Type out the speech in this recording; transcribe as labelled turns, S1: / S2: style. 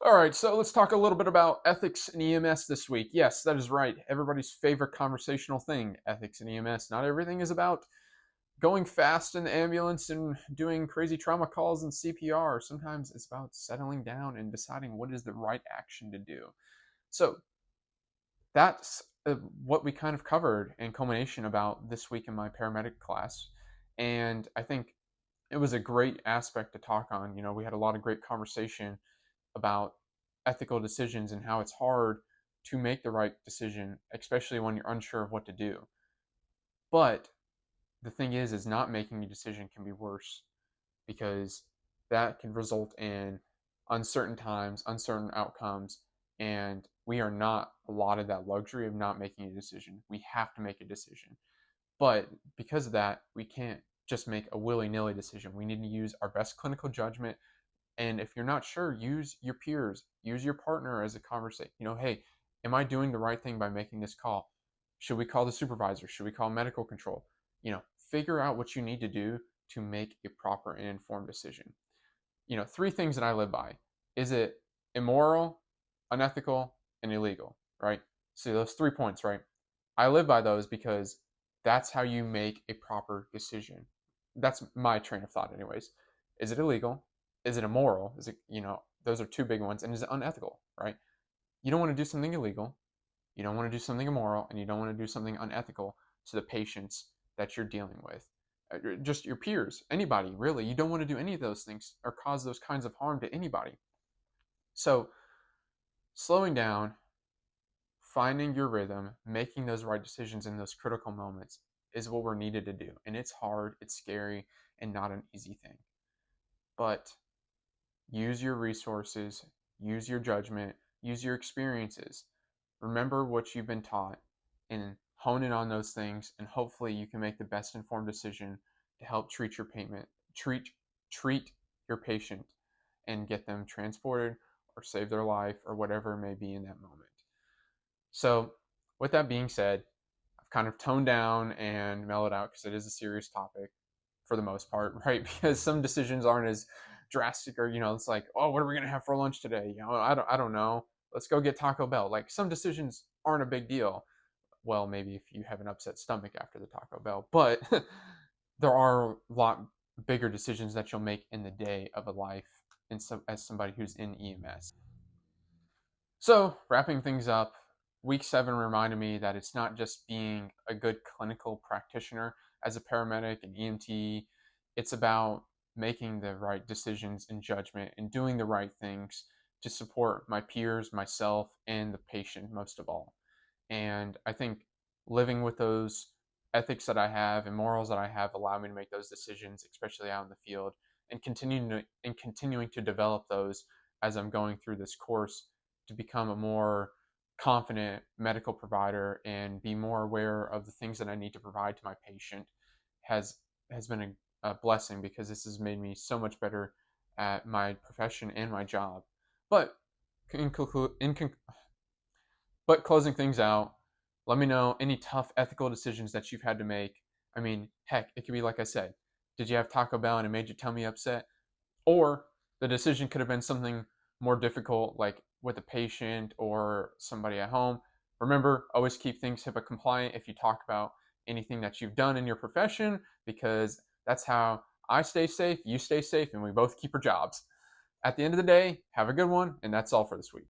S1: All right, so let's talk a little bit about ethics and EMS this week. Yes, that is right. Everybody's favorite conversational thing, ethics and EMS. Not everything is about going fast in the ambulance and doing crazy trauma calls and CPR. Sometimes it's about settling down and deciding what is the right action to do. So that's what we kind of covered in culmination about this week in my paramedic class. And I think it was a great aspect to talk on. We had a lot of great conversation about ethical decisions and how it's hard to make the right decision, especially when you're unsure of what to do. But the thing is not making a decision can be worse because that can result in uncertain times, uncertain outcomes, and we are not allotted that luxury of not making a decision. We have to make a decision. But because of that, we can't just make a willy-nilly decision. We need to use our best clinical judgment. And if you're not sure, use your peers, use your partner as a conversation. Hey, am I doing the right thing by making this call? Should we call the supervisor? Should we call medical control? Figure out what you need to do to make a proper and informed decision. Three things that I live by. Is it immoral, unethical, and illegal, right? So those 3 points, right? I live by those because that's how you make a proper decision. That's my train of thought, anyways. Is it illegal? Is it immoral? Those are two big ones. And is it unethical, right? You don't want to do something illegal. You don't want to do something immoral, and you don't want to do something unethical to the patients that you're dealing with. Just your peers, anybody, really. You don't want to do any of those things or cause those kinds of harm to anybody. So, slowing down, finding your rhythm, making those right decisions in those critical moments is what we're needed to do. And it's hard, it's scary, and not an easy thing. But use your resources, use your judgment, use your experiences. Remember what you've been taught and hone in on those things, and hopefully you can make the best informed decision to help treat your patient and get them transported or save their life or whatever it may be in that moment. So, with that being said, I've kind of toned down and mellowed out because it is a serious topic for the most part, right? Because some decisions aren't as drastic, or it's like, oh, what are we gonna have for lunch today? I don't know. Let's go get Taco Bell. Like, some decisions aren't a big deal. Well, maybe if you have an upset stomach after the Taco Bell, but there are a lot bigger decisions that you'll make in the day of a life as somebody who's in EMS. So, wrapping things up, week 7 reminded me that it's not just being a good clinical practitioner as a paramedic and EMT, it's about making the right decisions and judgment and doing the right things to support my peers, myself, and the patient most of all. And I think living with those ethics that I have and morals that I have allow me to make those decisions, especially out in the field, and continuing to develop those as I'm going through this course to become a more confident medical provider and be more aware of the things that I need to provide to my patient has been a blessing, because this has made me so much better at my profession and my job. But but closing things out, let me know any tough ethical decisions that you've had to make. I mean, heck, it could be like I said. Did you have Taco Bell and it made your tummy upset? Or the decision could have been something more difficult, like with a patient or somebody at home. Remember, always keep things HIPAA compliant if you talk about anything that you've done in your profession, because that's how I stay safe, you stay safe, and we both keep our jobs. At the end of the day, have a good one, and that's all for this week.